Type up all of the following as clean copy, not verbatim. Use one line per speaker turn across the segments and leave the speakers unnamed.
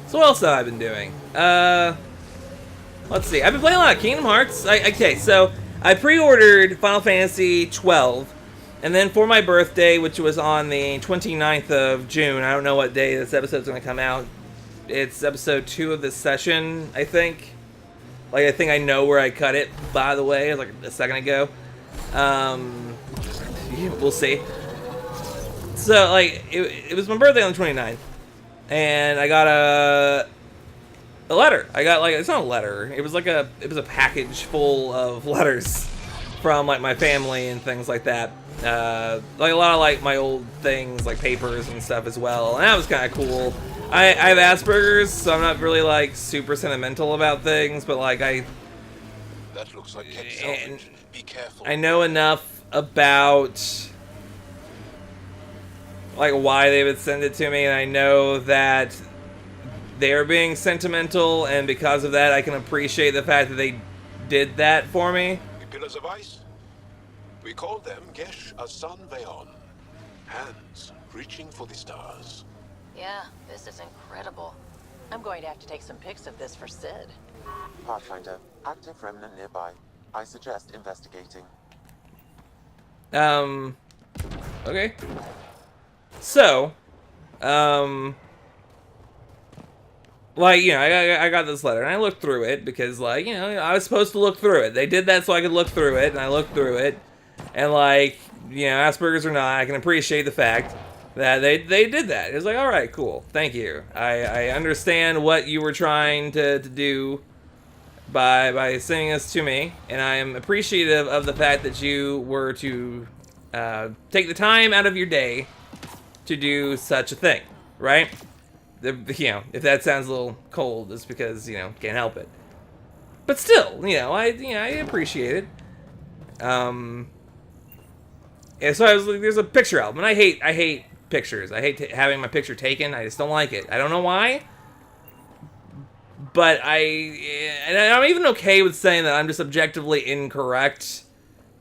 So what else have I been doing? Let's see. I've been playing a lot of Kingdom Hearts. Okay, so I pre-ordered Final Fantasy 12, and then for my birthday, which was on the 29th of June, I don't know what day this episode's going to come out. It's episode 2 of this session, I think. Like, I think I know where I cut it, by the way, like a second ago. We'll see. So, like, it was my birthday on the 29th, and I got a letter. I got, like, it's not a letter. It was a package full of letters from, like, my family and things like that. Like, a lot of, like, my old things, like papers and stuff as well, and that was kind of cool. I have Asperger's, so I'm not really, like, super sentimental about things, but, like,
That looks like salvage. Be careful.
I know enough about, like, why they would send it to me, and I know that they're being sentimental, and because of that, I can appreciate the fact that they did that for me.
The pillars of ice. We call them Gesh Asan Veon. Hands reaching for the stars.
Yeah, this is incredible. I'm going to have to take some pics of this for Sid.
Pathfinder, active remnant nearby. I suggest investigating.
Okay. So, like, you know, I got this letter, and I looked through it, because, like, you know, I was supposed to look through it. They did that so I could look through it, and I looked through it, and, like, you know, Asperger's or not, I can appreciate the fact that they did that. It was like, alright, cool, thank you. I understand what you were trying to do by sending this to me, and I am appreciative of the fact that you were to take the time out of your day to do such a thing, right? You know, if that sounds a little cold, it's because, you know, can't help it. But still, you know, I appreciate it. And so I was like, there's a picture album, and I hate pictures. I hate having my picture taken. I just don't like it. I don't know why. But I'm even okay with saying that I'm just objectively incorrect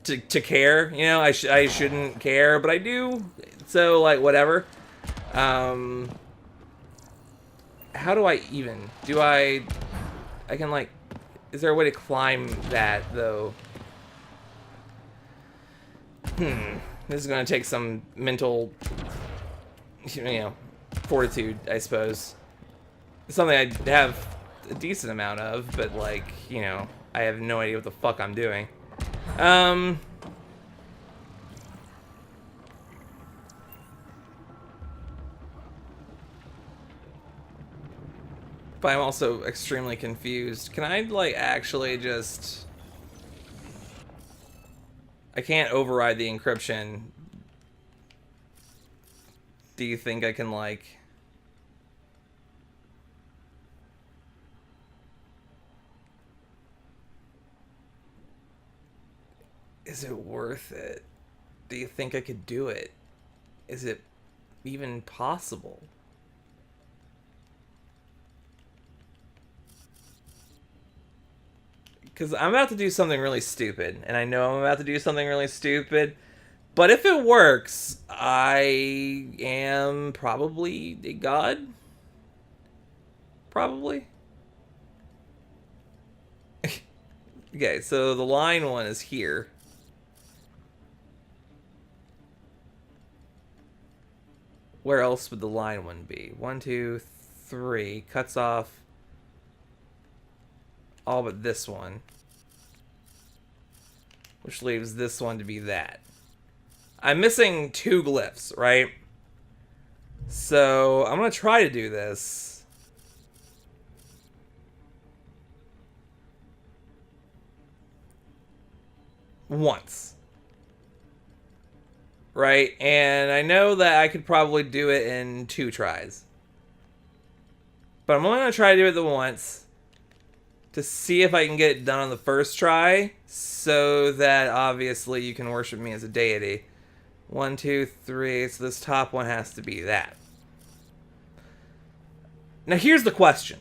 to care. You know, I shouldn't care, but I do. So, like, whatever. How do I even? I can, like, is there a way to climb that, though? This is gonna take some mental, you know, fortitude, I suppose. Something I have a decent amount of, but, like, you know, I have no idea what the fuck I'm doing. But I'm also extremely confused. Can I, like, actually just... I can't override the encryption. Do you think I can, like... Is it worth it? Do you think I could do it? Is it even possible? Because I'm about to do something really stupid, and I know I'm about to do something really stupid, but if it works, I am probably a god? Probably? Okay, so the line one is here. Where else would the line one be? 1, 2, 3. Cuts off all but this one. Which leaves this one to be that. I'm missing 2 glyphs, right? So I'm going to try to do this. Once. Right? And I know that I could probably do it in 2 tries. But I'm only going to try to do it the once to see if I can get it done on the first try, so that obviously you can worship me as a deity. 1, 2, 3, so this top one has to be that. Now here's the question.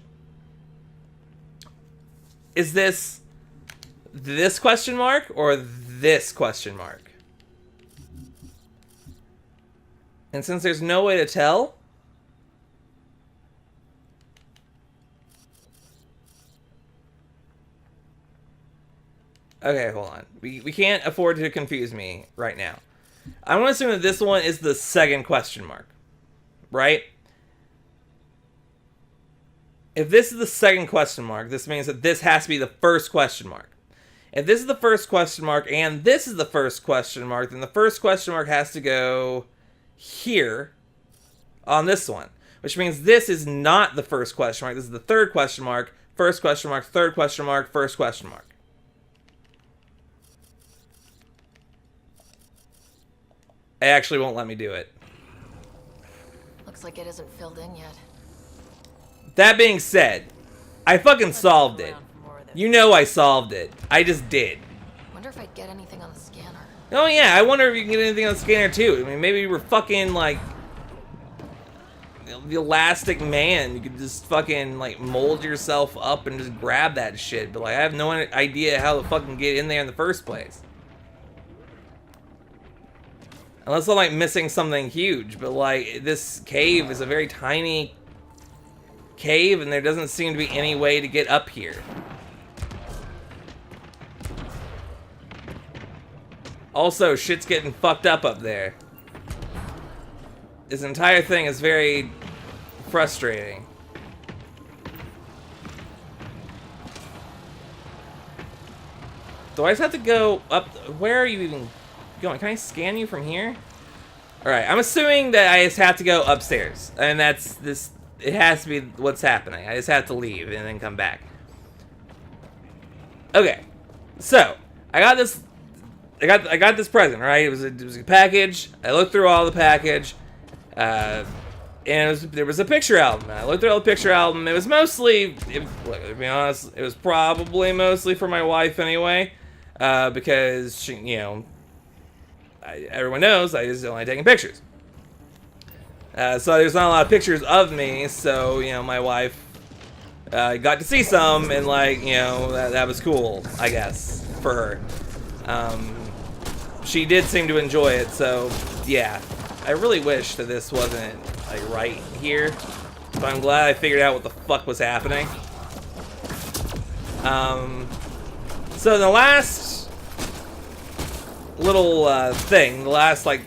Is this question mark or this question mark? And since there's no way to tell, Okay, hold on. We can't afford to confuse me right now. I want to assume that this one is the second question mark. Right? If this is the second question mark, this means that this has to be the first question mark. If this is the first question mark and this is the first question mark, then the first question mark has to go here on this one. Which means this is not the first question mark. This is the third question mark, first question mark, third question mark, first question mark. It actually won't let me do it.
Looks like it isn't filled in yet.
That being said, I fucking solved it. You know I solved it. I just did.
Wonder if I'd get anything on the scanner.
Oh yeah, I wonder if you can get anything on the scanner too. I mean, maybe you were fucking like the Elastic Man. You could just fucking like mold yourself up and just grab that shit. But like, I have no idea how to fucking get in there in the first place. Unless I'm like missing something huge. But like, this cave is a very tiny cave and there doesn't seem to be any way to get up here. Also, shit's getting fucked up there. This entire thing is very frustrating. Do I just have to go up? Where are you even going? Can I scan you from here? Alright, I'm assuming that I just have to go upstairs. And that's this. It has to be what's happening. I just have to leave and then come back. Okay. So, I got this. I got this present, right? It was a package. I looked through all the package. And there was a picture album. I looked through all the picture album. It was mostly, look, to be honest, it was probably mostly for my wife anyway. Because, she, you know, everyone knows I just don't like taking pictures. So there's not a lot of pictures of me. So, you know, my wife got to see some. And, like, you know, that was cool, I guess, for her. She did seem to enjoy it. So, yeah. I really wish that this wasn't, like, right here. But I'm glad I figured out what the fuck was happening. So the last little thing, the last, like,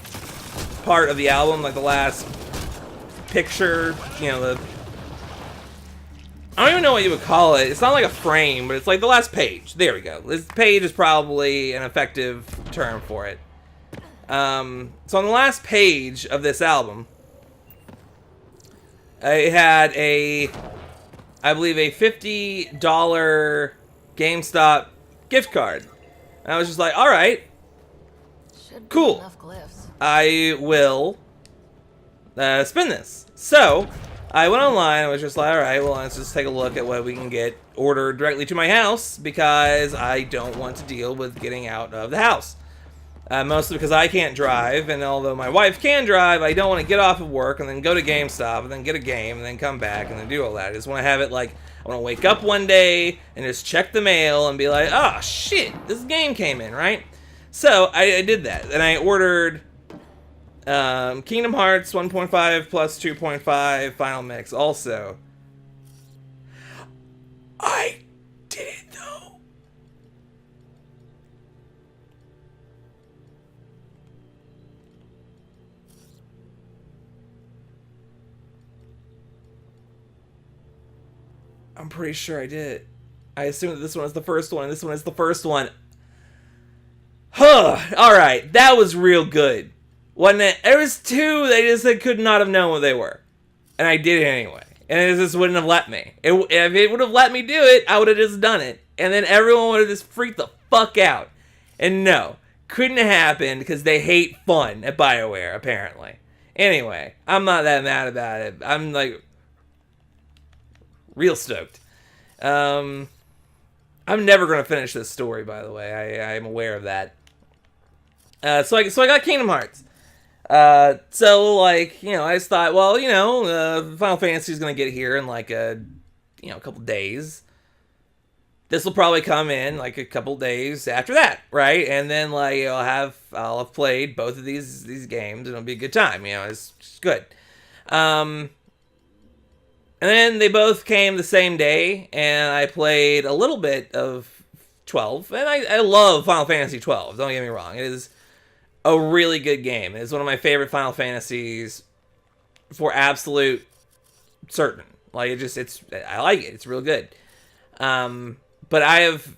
part of the album, like the last picture, you know, the... I don't even know what you would call it. It's not like a frame, but it's like the last page. There we go. This page is probably an effective term for it. So on the last page of this album, I had I believe a $50 GameStop gift card. And I was just like, all right, cool.
Enough glyphs.
I will spin this. So I went online. I was just like, all right, well, let's just take a look at what we can get ordered directly to my house because I don't want to deal with getting out of the house. Mostly because I can't drive, and although my wife can drive, I don't want to get off of work and then go to GameStop and then get a game and then come back and then do all that. I just want to have it like, I want to wake up one day and just check the mail and be like, oh shit, this game came in, right? So I did that, and I ordered Kingdom Hearts 1.5 plus 2.5 Final Mix also. I did it though. I'm pretty sure I did. I assume that this one is the first one, and this one is the first one. Huh. Alright, that was real good. Wasn't it? There was two they just could not have known what they were. And I did it anyway. And it just wouldn't have let me. If it would have let me do it, I would have just done it. And then everyone would have just freaked the fuck out. And no, couldn't have happened because they hate fun at BioWare, apparently. Anyway, I'm not that mad about it. I'm like... real stoked. I'm never going to finish this story, by the way. I'm aware of that. So I got Kingdom Hearts. So, like, you know, I just thought, well, you know, Final Fantasy is going to get here in, like, a couple days. This will probably come in, like, a couple days after that, right? And then, like, I'll have played both of these games, and it'll be a good time, you know, it's good. And then they both came the same day, and I played a little bit of 12, and I love Final Fantasy 12. Don't get me wrong; it is a really good game. It is one of my favorite Final Fantasies for absolute certain. Like I like it. It's real good. But I have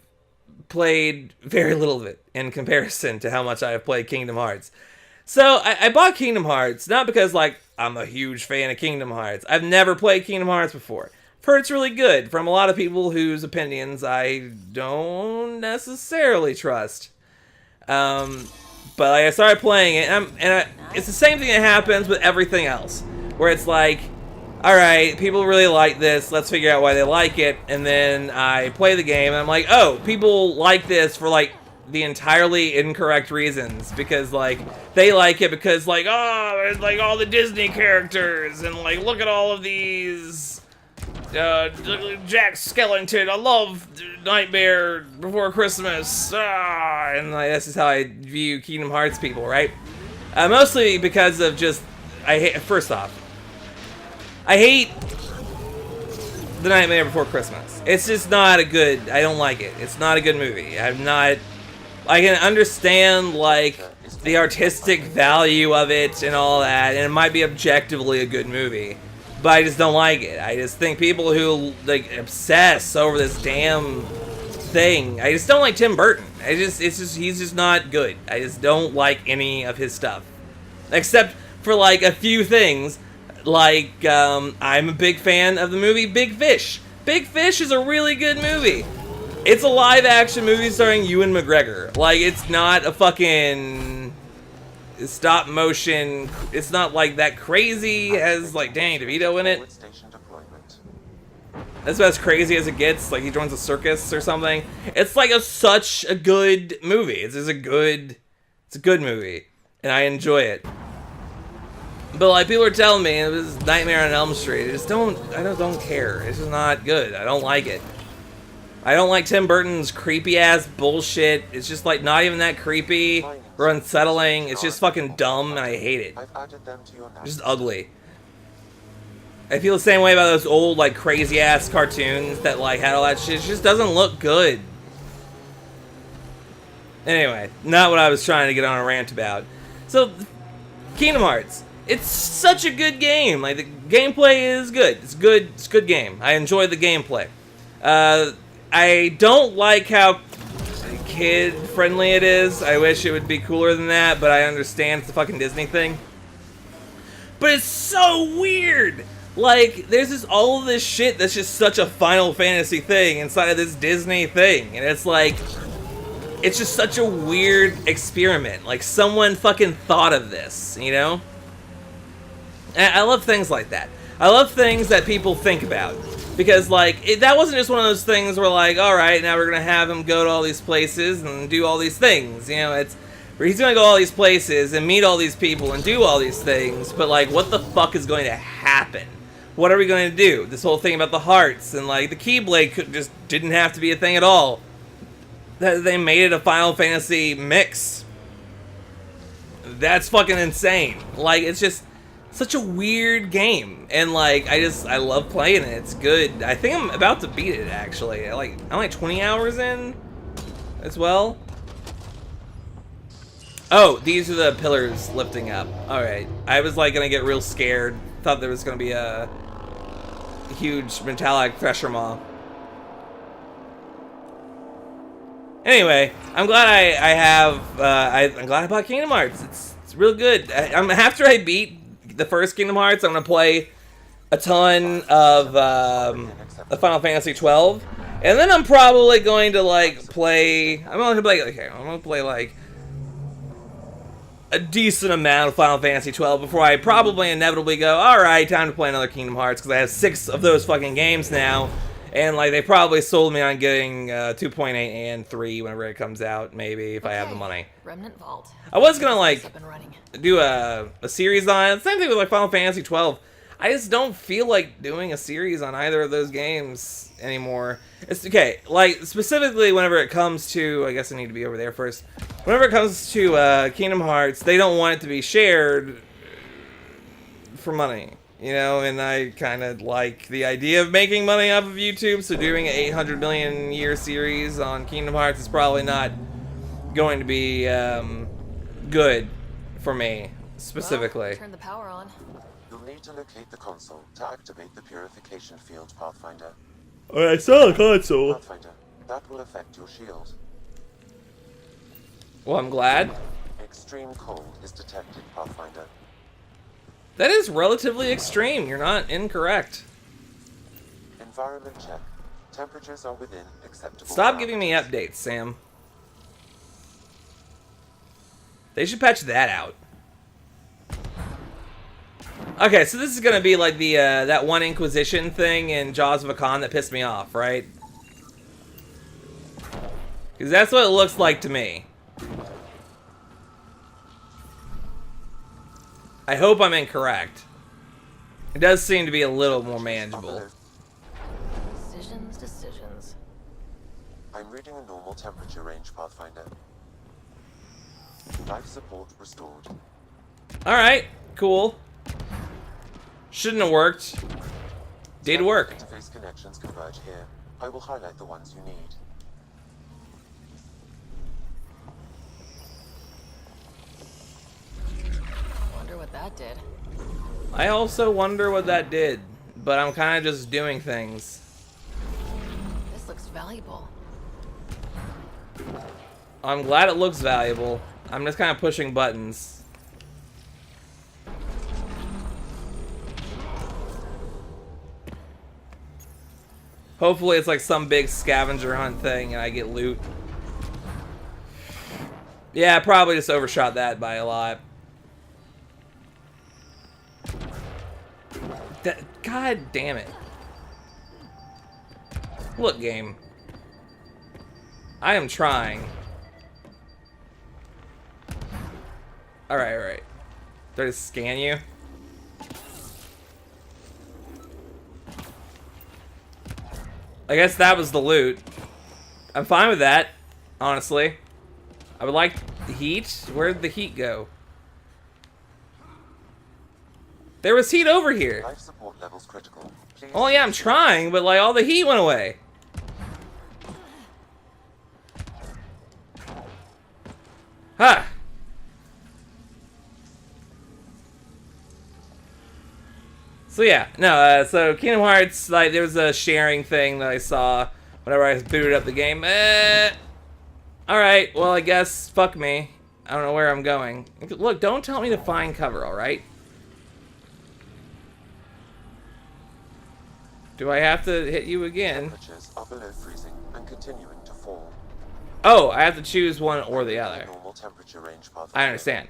played very little of it in comparison to how much I have played Kingdom Hearts. So I bought Kingdom Hearts not because like I'm a huge fan of Kingdom Hearts. I've never played Kingdom Hearts before. I've heard it's really good from a lot of people whose opinions I don't necessarily trust. But I started playing it, it's the same thing that happens with everything else, where it's like, all right, people really like this. Let's figure out why they like it, and then I play the game, and I'm like, oh, people like this for like the entirely incorrect reasons, because like they like it because like, oh, there's like all the Disney characters, and like look at all of these. Jack Skellington, I love Nightmare Before Christmas, and like, this is how I view Kingdom Hearts people, right? Mostly because of just, first off, I hate The Nightmare Before Christmas. It's just not a good, I don't like it. It's not a good movie. I can understand, like, the artistic value of it and all that, and it might be objectively a good movie. But I just don't like it. I just think people who, like, obsess over this damn thing, I just don't like Tim Burton. He's just not good. I just don't like any of his stuff. Except for, like, a few things. Like, I'm a big fan of the movie Big Fish. Big Fish is a really good movie. It's a live-action movie starring Ewan McGregor. Like, it's not a fucking stop motion. It's not like that crazy. It has like Danny DeVito in it. That's about as crazy as it gets. Like he joins a circus or something. It's like such a good movie. It's a good movie, and I enjoy it. But like people are telling me it was Nightmare on Elm Street. I don't care. It's just not good. I don't like it. I don't like Tim Burton's creepy ass bullshit. It's just like not even that creepy or unsettling. It's just fucking dumb and I hate it. It's just ugly. I feel the same way about those old like crazy ass cartoons that like had all that shit. It just doesn't look good. Anyway, not what I was trying to get on a rant about. So, Kingdom Hearts. It's such a good game. Like the gameplay is good. It's good. It's a good game. I enjoy the gameplay. I don't like how kid-friendly it is. I wish it would be cooler than that, but I understand it's a fucking Disney thing. But it's so weird! Like, there's just all of this shit that's just such a Final Fantasy thing inside of this Disney thing. And it's like, it's just such a weird experiment. Like, someone fucking thought of this, you know? And I love things like that. I love things that people think about. Because, like, that wasn't just one of those things where, like, alright, now we're going to have him go to all these places and do all these things. You know, it's where he's going to go all these places and meet all these people and do all these things. But, like, what the fuck is going to happen? What are we going to do? This whole thing about the hearts and, like, the Keyblade just didn't have to be a thing at all. They made it a Final Fantasy mix. That's fucking insane. Like, it's just such a weird game, and like I love playing it. It's good. I think I'm about to beat it actually. I'm like 20 hours in as well. Oh, these are the pillars lifting up. All right, I was like gonna get real scared. Thought there was gonna be a huge metallic pressure maw. Anyway, I'm glad I'm glad I bought Kingdom Hearts. It's real good. After I beat the first Kingdom Hearts, I'm gonna play a ton of Final Fantasy 12, and then I'm probably going to like play. I'm gonna play like a decent amount of Final Fantasy 12 before I probably inevitably go, all right, time to play another Kingdom Hearts because I have 6 of those fucking games now, and like they probably sold me on getting 2.8 and 3 whenever it comes out, maybe if I have the money.
Remnant Vault.
I was gonna like do a series on it. Same thing with like Final Fantasy 12. I just don't feel like doing a series on either of those games anymore. It's okay, like specifically whenever it comes to, I guess I need to be over there first. Whenever it comes to Kingdom Hearts, they don't want it to be shared for money. You know, and I kind of like the idea of making money off of YouTube, so doing an 800 million year series on Kingdom Hearts is probably not going to be good for me, specifically.
Well, turn the power on.
You'll need to locate the console to activate the purification field, Pathfinder.
Oh, I saw a console.
Pathfinder, that will affect your shield.
Well, I'm glad.
Extreme cold is detected, Pathfinder.
That is relatively extreme. You're not incorrect.
Environment check. Temperatures are within acceptable
Stop giving me
parameters.
updates, Sam. They should patch that out. Okay, so this is gonna be like the that one Inquisition thing in Jaws of Hakan that pissed me off, right? Because that's what it looks like to me. I hope I'm incorrect. It does seem to be a little more manageable.
Decisions.
I'm reading a normal temperature range, Pathfinder. Life support restored.
Alright, cool. Shouldn't have worked. Did work.
Interface connections converge here. I will highlight the ones you need.
Wonder what that did.
I also wonder what that did, but I'm kind of just doing things.
This looks valuable.
I'm glad it looks valuable. I'm just kind of pushing buttons. Hopefully it's like some big scavenger hunt thing and I get loot. Yeah, I probably just overshot that by a lot. God damn it. Look, game. I am trying. Alright, alright. Do I just scan you? I guess that was the loot. I'm fine with that, honestly. I would like the heat. Where did the heat go? There was heat over here.
Life support levels critical. Please.
Oh yeah, I'm trying, but like all the heat went away. Huh. So yeah, no, so Kingdom Hearts, like, there was a sharing thing that I saw whenever I booted up the game. Alright, well, I guess, fuck me. I don't know where I'm going. Look, don't tell me to find cover, alright? Do I have to hit you again?
Temperatures are below freezing and continuing to fall.
Oh, I have to choose one or the other.
Normal temperature range, Pathfinder.
I understand.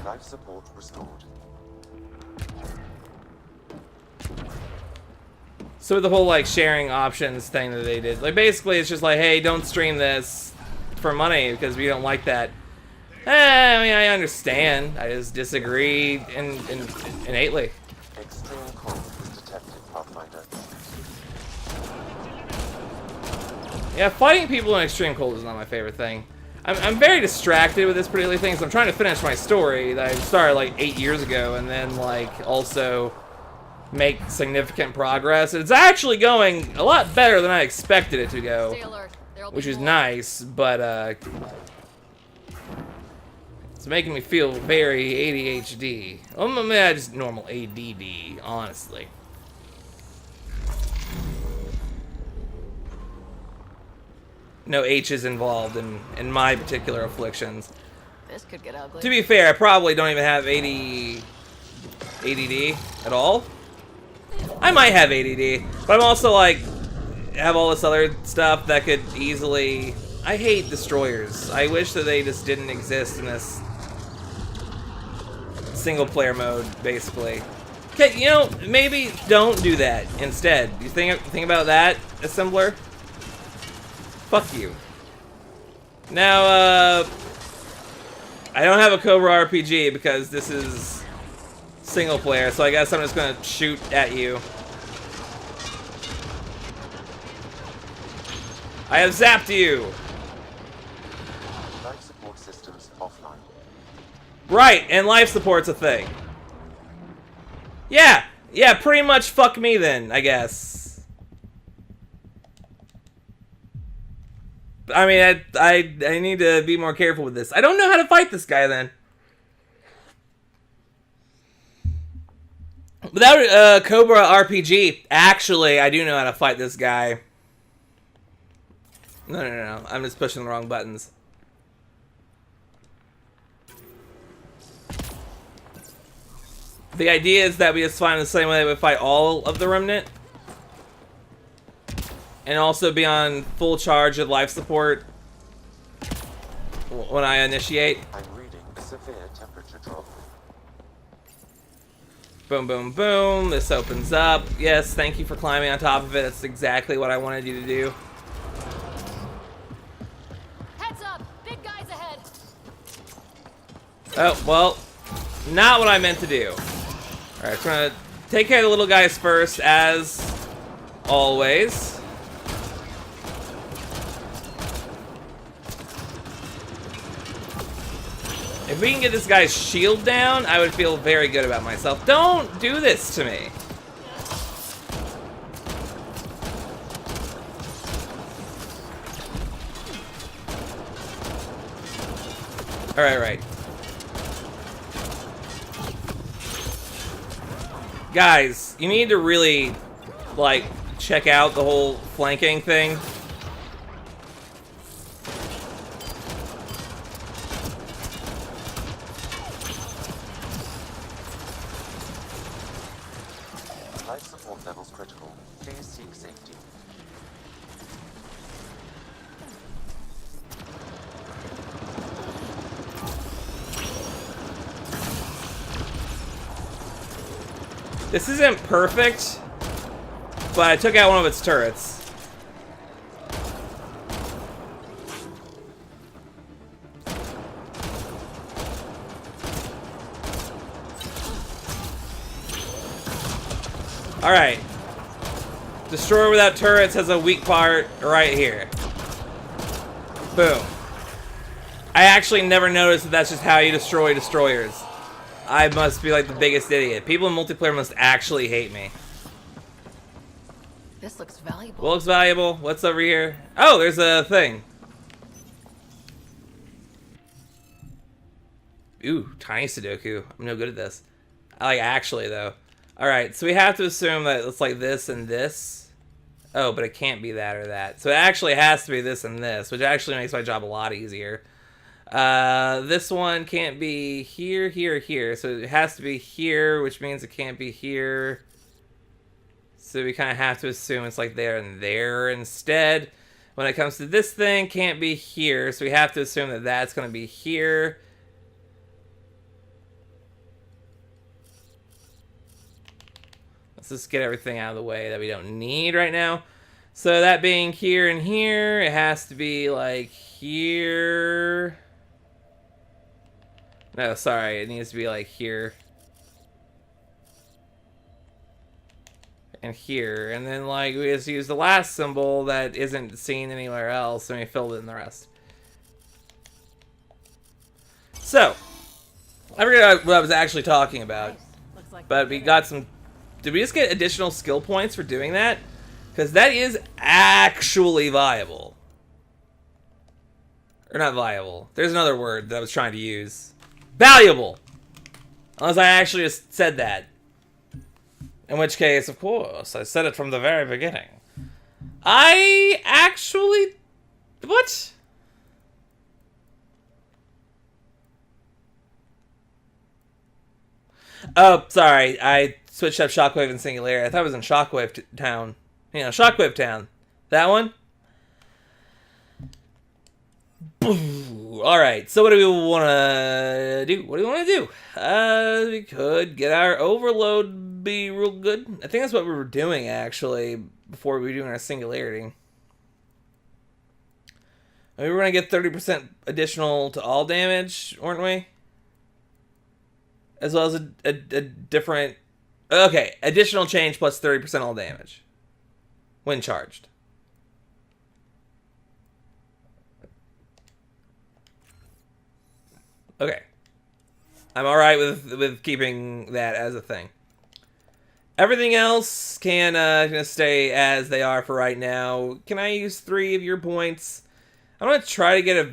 Life support restored.
So with the whole, like, sharing options thing that they did, like, basically it's just like, hey, don't stream this for money because we don't like that. I mean, I understand. I just disagree innately.
Extreme cold is detected, Pathfinder.
Yeah, fighting people in extreme cold is not my favorite thing. I'm very distracted with this particular thing, so I'm trying to finish my story that I started like 8 years ago, and then like also make significant progress. It's actually going a lot better than I expected it to go,
Stay alert. There'll be
which is
more.
nice, but it's making me feel very ADHD. Well, maybe just normal ADD, honestly. No H's involved in my particular afflictions.
This could get ugly.
To be fair, I probably don't even have ADD at all. I might have ADD, but I'm also like, have all this other stuff that could easily... I hate destroyers. I wish that they just didn't exist in this single player mode, basically. Okay, you know, maybe don't do that instead. You think about that, assembler? Fuck you. Now, I don't have a Cobra RPG because this is single player, so I guess I'm just gonna shoot at you. I have zapped you!
Life support systems offline.
Right, and life support's a thing. Yeah, yeah, pretty much fuck me then, I guess. I mean, I need to be more careful with this. I don't know how to fight this guy then. Without Cobra RPG, actually, I do know how to fight this guy. No. I'm just pushing the wrong buttons. The idea is that we just find the same way that we fight all of the Remnant. And also be on full charge of life support when I initiate.
I'm reading a severe temperature drop.
Boom, boom, boom. This opens up. Yes, thank you for climbing on top of it. That's exactly what I wanted you to do.
Heads up! Big guys ahead!
Oh, well, not what I meant to do. Alright, so we're gonna take care of the little guys first, as always. If we can get this guy's shield down, I would feel very good about myself. Don't do this to me. Alright. Guys, you need to really, like, check out the whole flanking thing.
Life support levels critical. Please seek safety.
This isn't perfect, but I took out one of its turrets. Alright. Destroyer without turrets has a weak part right here. Boom. I actually never noticed that that's just how you destroy destroyers. I must be like the biggest idiot. People in multiplayer must actually hate me.
This looks valuable.
What looks valuable? What's over here? Oh, there's a thing. Ooh, tiny Sudoku. I'm no good at this. I like actually though. Alright, so we have to assume that it's like this and this. Oh, but it can't be that or that. So it actually has to be this and this, which actually makes my job a lot easier. This one can't be here, here, here. So it has to be here, which means it can't be here. So we kind of have to assume it's like there and there instead. When it comes to this thing, can't be here. So we have to assume that that's going to be here. Let's just get everything out of the way that we don't need right now. So that being here and here, it has to be like here. No, sorry, it needs to be like here. And here. And then like we just use the last symbol that isn't seen anywhere else and we filled in the rest. So, I forget what I was actually talking about.
Nice. Looks like
But we got some... Did we just get additional skill points for doing that? Because that is actually viable. Or not viable. There's another word that I was trying to use. Valuable! Unless I actually just said that. In which case, of course, I said it from the very beginning. I actually... What? Oh, sorry. I switched up Shockwave and Singularity. I thought it was in Shockwave Town. You know, Shockwave Town. That one? Alright, so what do we want to do? What do we want to do? We could get our overload be real good. I think that's what we were doing, actually, before we were doing our Singularity. We were going to get 30% additional to all damage, weren't we? As well as a different... Okay, additional change plus 30% all damage. When charged. Okay. I'm alright with keeping that as a thing. Everything else can stay as they are for right now. Can I use 3 of your points? I'm gonna try to get a...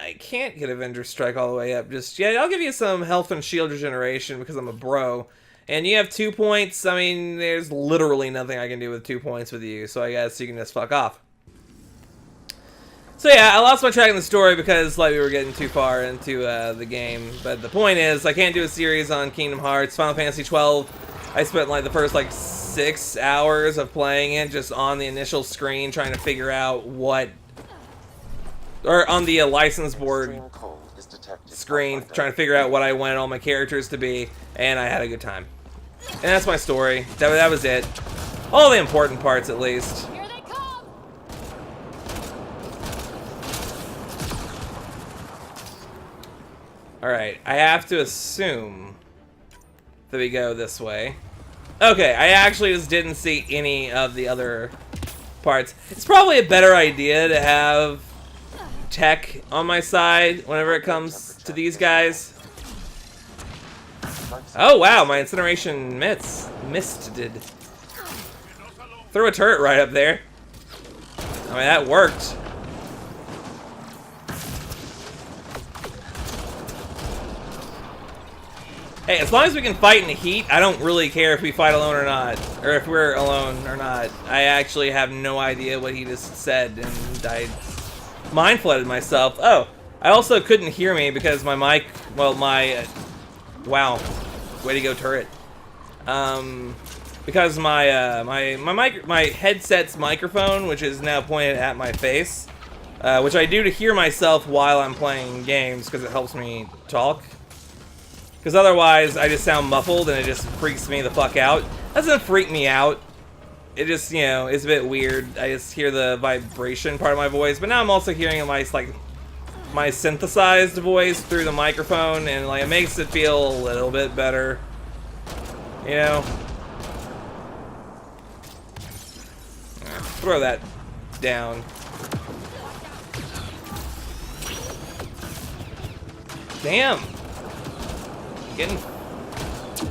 I can't get Avenger Strike all the way up just yet. I'll give you some health and shield regeneration because I'm a bro. And you have 2 points. I mean, there's literally nothing I can do with 2 points with you, so I guess you can just fuck off. So yeah, I lost my track in the story because like we were getting too far into the game. But the point is, I can't do a series on Kingdom Hearts. Final Fantasy 12, I spent like the first like 6 hours of playing it just on the initial screen trying to figure out what... Or on the license board screen, trying to figure out what I wanted all my characters to be, and I had a good time. And that's my story. That was it. All the important parts, at least.
Here they come!
Alright, I have to assume that we go this way. Okay, I actually just didn't see any of the other parts. It's probably a better idea to have tech on my side whenever it comes to these guys. Oh wow, my incineration misted. Threw a turret right up there. I mean, that worked. Hey, as long as we can fight in the heat, I don't really care if we fight alone or not. Or if we're alone or not. I actually have no idea what he just said, and I mind flooded myself. Oh, I also couldn't hear me because my mic, well, wow, way to go turret. Because my headset's microphone, which is now pointed at my face, which I do to hear myself while I'm playing games because it helps me talk. Because otherwise, I just sound muffled and it just freaks me the fuck out. Doesn't freak me out. It just, you know, it's a bit weird. I just hear the vibration part of my voice, but now I'm also hearing my synthesized voice through the microphone, and like it makes it feel a little bit better. You know? Throw that down. Damn. Getting...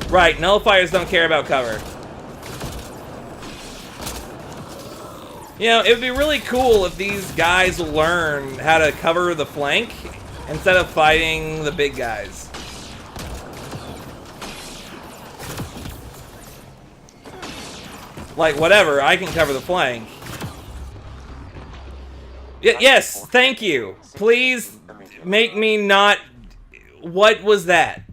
Right, nullifiers don't care about cover. You know, it would be really cool if these guys learn how to cover the flank instead of fighting the big guys. Like, whatever, I can cover the flank. Yes, thank you. Please make me not... What was that?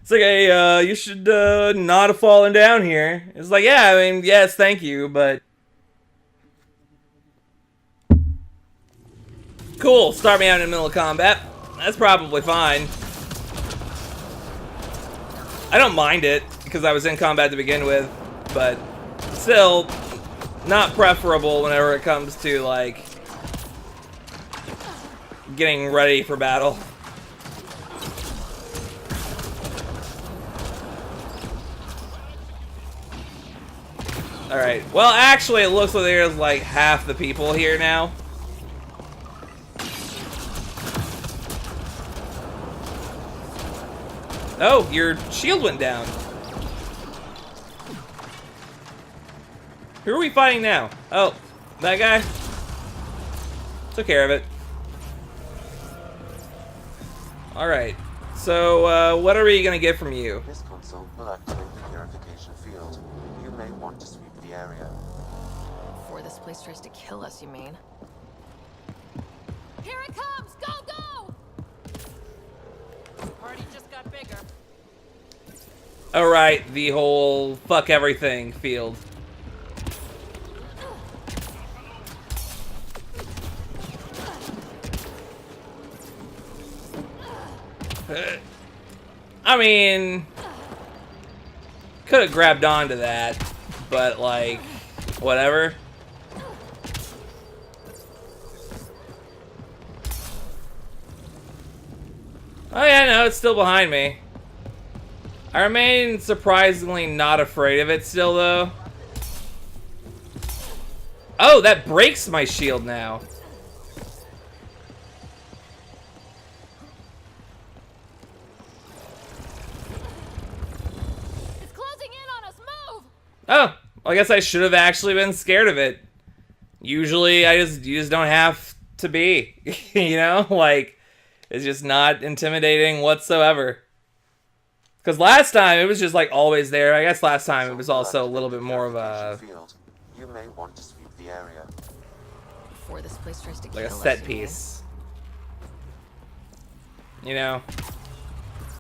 It's like, hey, you should not have fallen down here. It's like, yeah, I mean, yes, thank you, but... Cool, start me out in the middle of combat. That's probably fine. I don't mind it, because I was in combat to begin with, but still, not preferable whenever it comes to, like, getting ready for battle. Alright, well actually it looks like there's like half the people here now. Oh, your shield went down. Who are we fighting now? Oh, that guy? Took care of it. Alright, so what are we gonna get from you?
This console will activate the purification field. You may want to sweep the area.
Before this place tries to kill us, you mean?
Here it comes! Go, go! The party just got bigger.
Alright, the whole fuck everything field. I mean, could have grabbed onto that, but like, whatever. Oh yeah, no, it's still behind me. I remain surprisingly not afraid of it still, though. Oh, that breaks my shield now. Oh, well, I guess I should have actually been scared of it. Usually, you just don't have to be. You know, like it's just not intimidating whatsoever. Because last time it was just like always there. I guess last time it was also a little bit more of a
Field. You may want to sweep the area.
Before this place tries to
like a
kill us,
set
you mean?
piece. You know.